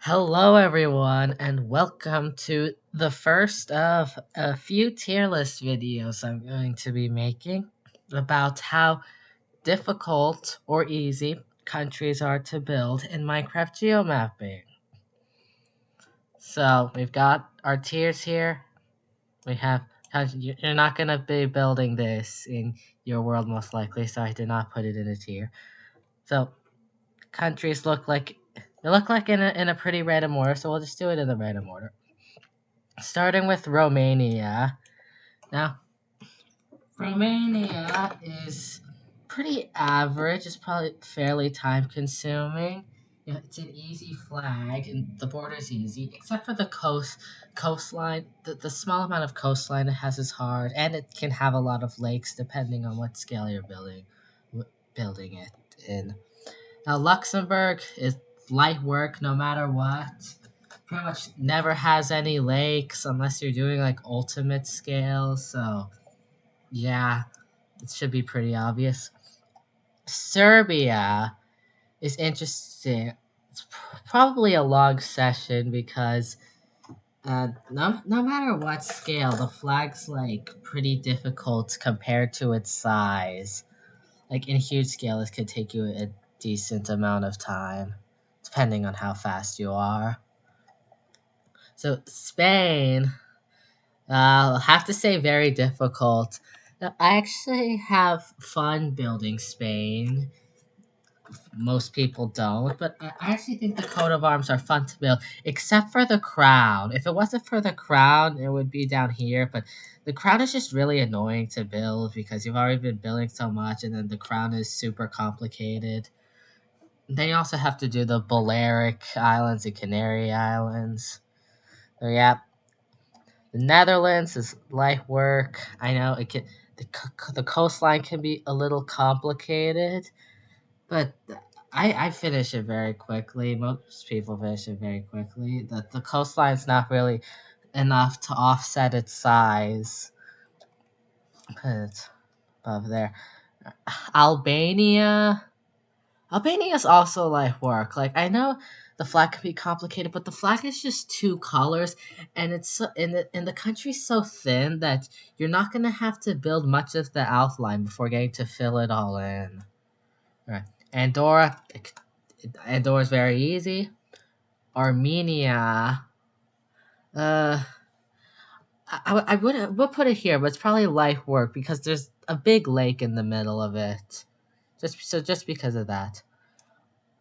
Hello, everyone, and welcome to the first of a few tier list videos I'm going to be making about how difficult or easy countries are to build in Minecraft Geomapping. So, we've got our tiers here. We have, you're not going to be building this in your world most likely, so I did not put it in a tier. So, countries look like in a pretty random order, so we'll just do it in the random order. Starting with Romania. Now, Romania is pretty average. It's probably fairly time consuming. Yeah, it's an easy flag, and the border's easy, except for the coastline. The small amount of coastline it has is hard, and it can have a lot of lakes depending on what scale you're building it in. Now, Luxembourg is light work no matter what. Pretty much never has any lakes unless you're doing like ultimate scale, so yeah, it should be pretty obvious. Serbia is interesting. It's probably a long session because no matter what scale, the flag's like pretty difficult compared to its size. Like in huge scale, this could take you a decent amount of time, depending on how fast you are. So Spain, I'll have to say very difficult. I actually have fun building Spain. Most people don't, but I actually think the coat of arms are fun to build, except for the crown. If it wasn't for the crown, it would be down here, but the crown is just really annoying to build because you've already been building so much, and then the crown is super complicated. Then you also have to do the Balearic Islands and Canary Islands. So yeah, the Netherlands is light work. I know it can the coastline can be a little complicated, but I finish it very quickly. Most people finish it very quickly. The coastline's not really enough to offset its size. Put it above there. Albania. Albania is also like work. Like I know the flag can be complicated, but the flag is just two colors, and it's the country's so thin that you're not gonna have to build much of the outline before getting to fill it all in. All right, Andorra. Andorra's very easy. Armenia. Uh, I would put it here, but it's probably light work because there's a big lake in the middle of it. Just because of that.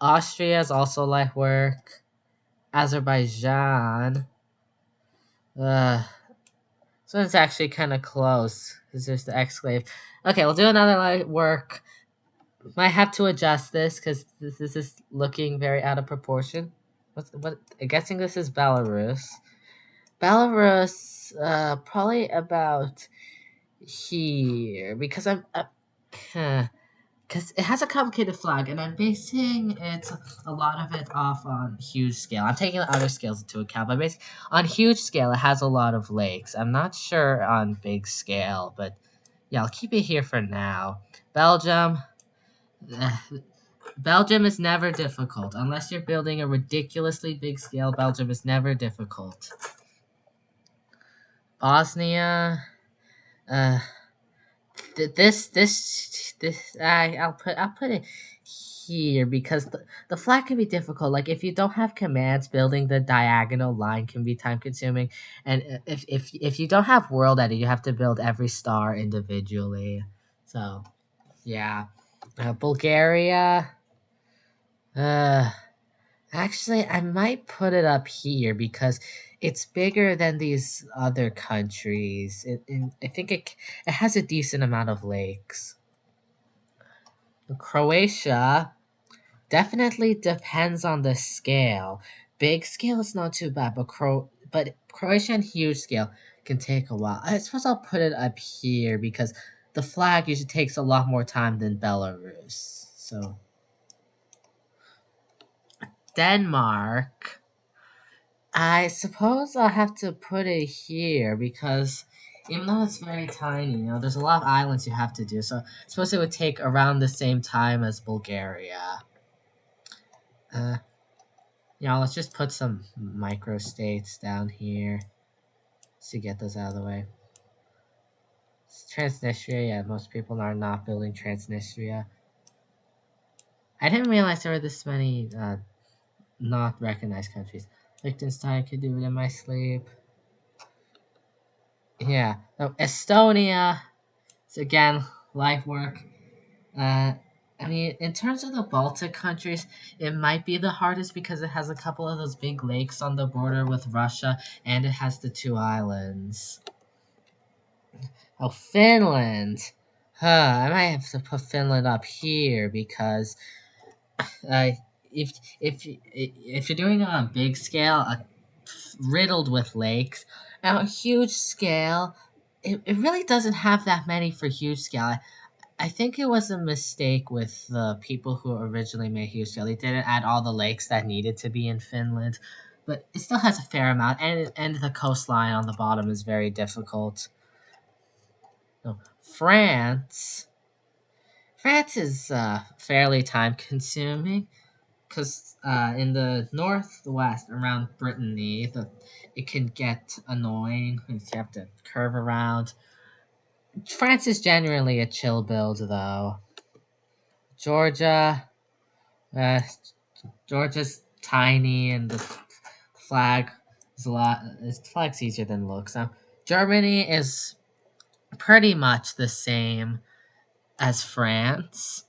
Austria is also light work. Azerbaijan. Uh, so it's actually kind of close because there's the exclave. Okay, we'll do another light work. Might have to adjust this because this is looking very out of proportion. What? I'm guessing this is Belarus. Belarus, probably about here because because it has a complicated flag, and I'm basing a lot of it off on huge scale. I'm taking the other scales into account, but basically on huge scale, it has a lot of lakes. I'm not sure on big scale, but yeah, I'll keep it here for now. Belgium. eh, Belgium is never difficult. Unless you're building a ridiculously big scale, Belgium is never difficult. Bosnia. Uh, I'll put it here because the flag can be difficult. Like if you don't have commands, building the diagonal line can be time consuming, and if you don't have world edit, you have to build every star individually. So yeah, Bulgaria. Uh, Actually, I might put it up here because it's bigger than these other countries. I think it has a decent amount of lakes. Croatia definitely depends on the scale. Big scale is not too bad, but Croatia and huge scale can take a while. I suppose I'll put it up here because the flag usually takes a lot more time than Belarus. So Denmark. I suppose I'll have to put it here because even though it's very tiny, there's a lot of islands you have to do. So I suppose it would take around the same time as Bulgaria. Uh, Let's just put some microstates down here to get those out of the way. Transnistria, yeah, most people are not building Transnistria. I didn't realize there were this many not recognized countries. Liechtenstein could do it in my sleep. Yeah. So Estonia, it's again, life work. Uh, I mean, in terms of the Baltic countries, it might be the hardest because it has a couple of those big lakes on the border with Russia, and it has the two islands. Oh, Finland. I might have to put Finland up here because uh, if if you're doing it on a big scale, riddled with lakes, on a huge scale, it really doesn't have that many for huge scale. I think it was a mistake with the people who originally made huge scale. They didn't add all the lakes that needed to be in Finland, but it still has a fair amount, and the coastline on the bottom is very difficult. So France is fairly time consuming because in the northwest around Brittany, it can get annoying because you have to curve around. France is generally a chill build though. Georgia, uh, Georgia's tiny and the flag is a lot. The flag's easier than it looks. Now, Germany is pretty much the same as France.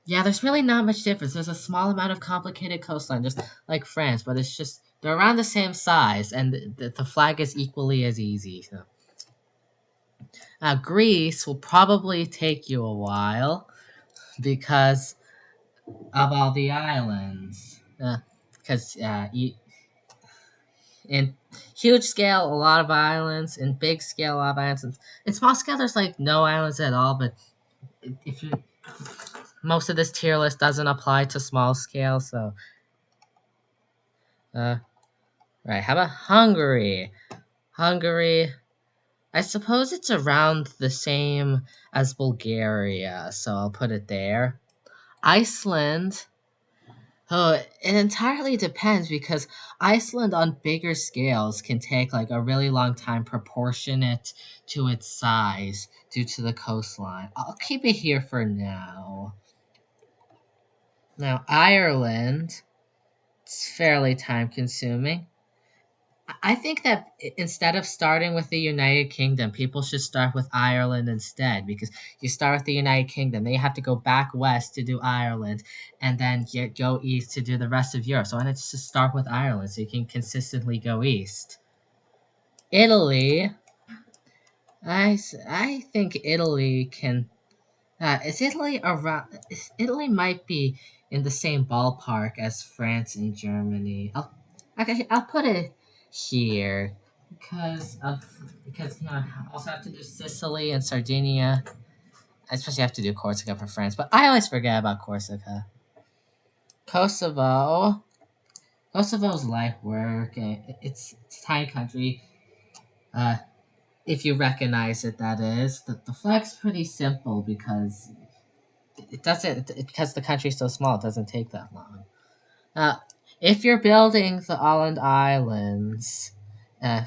Yeah, there's really not much difference. There's a small amount of complicated coastline, just like France, but it's just they're around the same size, and the flag is equally as easy. So. Greece will probably take you a while because of all the islands. Because in huge scale, a lot of islands. In big scale, a lot of islands. In small scale, there's like no islands at all. But if you most of this tier list doesn't apply to small scale, so uh, right. How about Hungary? Hungary, I suppose it's around the same as Bulgaria, so I'll put it there. Iceland. Oh, it entirely depends because Iceland on bigger scales can take like a really long time proportionate to its size due to the coastline. I'll keep it here for now. Now, Ireland, it's fairly time consuming. I think that instead of starting with the United Kingdom, people should start with Ireland instead because you start with the United Kingdom, then you have to go back west to do Ireland, and then you go east to do the rest of Europe. So why not just start with Ireland so you can consistently go east? Italy, I think Italy can. Is Italy around? Italy might be in the same ballpark as France and Germany. I'll put it here because I also have to do Sicily and Sardinia. I suppose you have to do Corsica for France, but I always forget about Corsica. Kosovo. Kosovo's life work. It's a tiny country. Uh, if you recognize it, that is. The flag's pretty simple because it doesn't because the country's so small. It doesn't take that long. Uh, if you're building the Åland Islands, uh,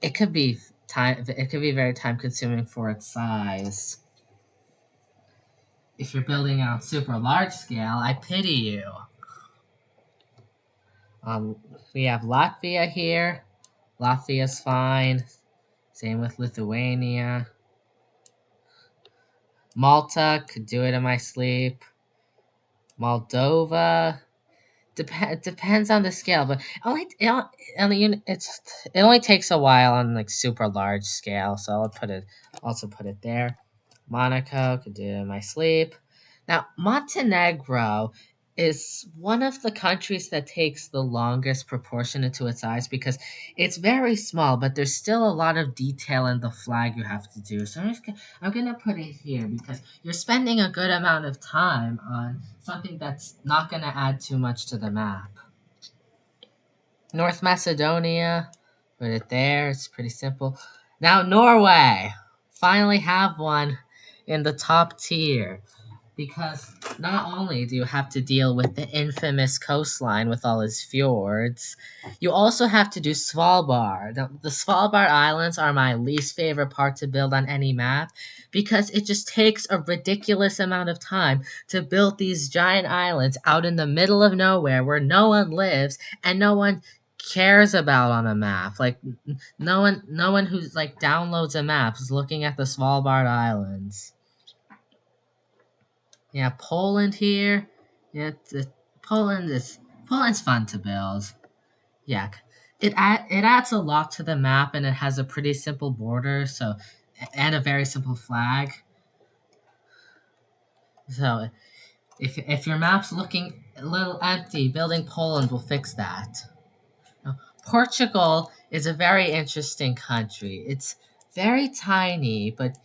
it could be time. It could be very time consuming for its size. If you're building on super large scale, I pity you. Um, we have Latvia here. Latvia's fine. Same with Lithuania. Malta could do it in my sleep. Moldova depends on the scale, but it only takes a while on like super large scale, so I'll also put it there. Monaco could do it in my sleep. Now Montenegro is one of the countries that takes the longest proportionate to its size because it's very small, but there's still a lot of detail in the flag you have to do. So I'm gonna put it here because you're spending a good amount of time on something that's not gonna add too much to the map. North Macedonia, put it there. It's pretty simple. Now Norway, finally have one in the top tier because Not only do you have to deal with the infamous coastline with all its fjords, you also have to do Svalbard. The Svalbard Islands are my least favorite part to build on any map because it just takes a ridiculous amount of time to build these giant islands out in the middle of nowhere where no one lives and no one cares about on a map. Like no one who's like downloads a map is looking at the Svalbard Islands. Yeah, Poland here. Yeah, Poland is Poland's fun to build. Yeah, it adds a lot to the map, and it has a pretty simple border, so and a very simple flag. So if your map's looking a little empty, building Poland will fix that. Now, Portugal is a very interesting country. It's very tiny, but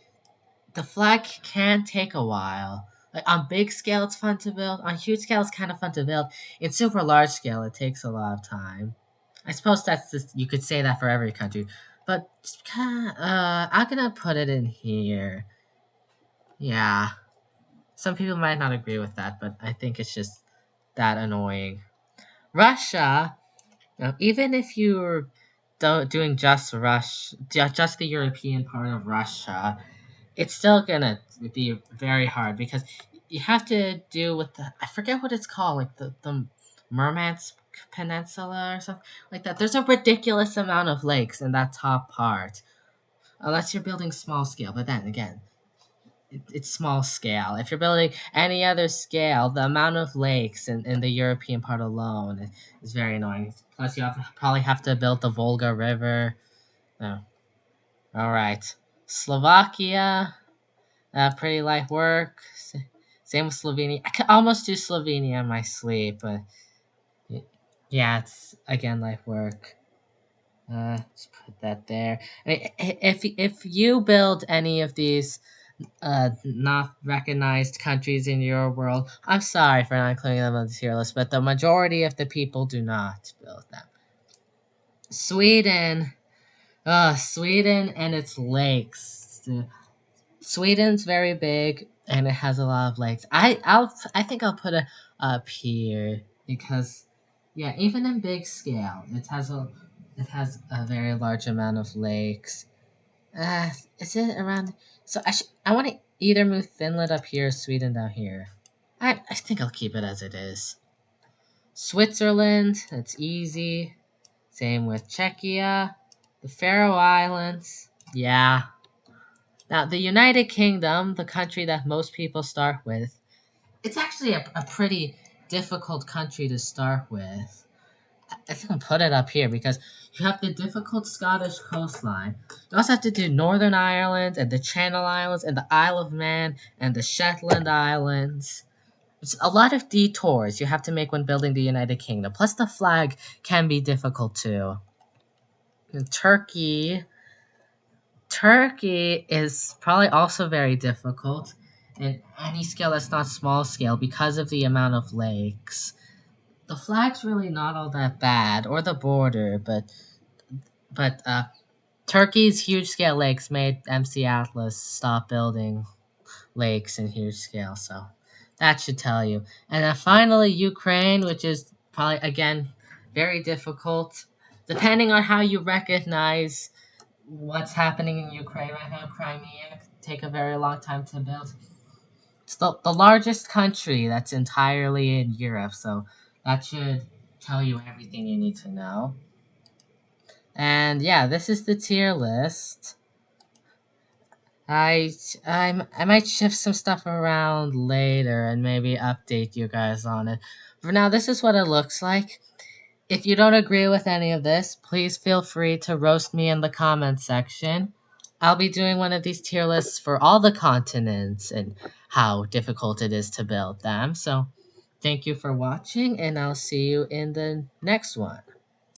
the flag can take a while. Like on big scale, it's fun to build. On huge scale, it's kind of fun to build. In super large scale, it takes a lot of time. I suppose that's just you could say that for every country, but I'm gonna put it in here. Yeah, some people might not agree with that, but I think it's just that annoying. Russia, even if you're doing just the European part of Russia, it's still gonna be very hard because you have to do with the I forget what it's called, like the Murmansk Peninsula or something like that. There's a ridiculous amount of lakes in that top part, unless you're building small scale. But then again, it's small scale. If you're building any other scale, the amount of lakes in the European part alone is very annoying. Plus, probably have to build the Volga River. Oh, all right, Slovakia. Pretty light work. Same with Slovenia. I could almost do Slovenia in my sleep, but yeah, it's again light work. Just put that there. I mean, if you build any of these not recognized countries in your world, I'm sorry for not including them on the tier list, but the majority of the people do not build them. Sweden, Sweden and its lakes. Sweden's very big and it has a lot of lakes. I think I'll put it up here because yeah, even in big scale, it has a very large amount of lakes. Uh, is it around? So I want to either move Finland up here or Sweden down here. I think I'll keep it as it is. Switzerland, that's easy. Same with Czechia, the Faroe Islands. Yeah, now, the United Kingdom, the country that most people start with, it's actually a pretty difficult country to start with. I think I'll put it up here because you have the difficult Scottish coastline. You also have to do Northern Ireland and the Channel Islands and the Isle of Man and the Shetland Islands. It's a lot of detours you have to make when building the United Kingdom. Plus, the flag can be difficult too. And Turkey is probably also very difficult in any scale that's not small scale because of the amount of lakes. The flag's really not all that bad, or the border, but Turkey's huge scale lakes made MC Atlas stop building lakes in huge scale, so that should tell you. And then finally, Ukraine, which is probably again very difficult, depending on how you recognize what's happening in Ukraine right now. Crimea could take a very long time to build. It's the largest country that's entirely in Europe, so that should tell you everything you need to know. And yeah, this is the tier list. I might shift some stuff around later and maybe update you guys on it. For now, this is what it looks like. If you don't agree with any of this, please feel free to roast me in the comments section. I'll be doing one of these tier lists for all the continents and how difficult it is to build them. So, thank you for watching, and I'll see you in the next one.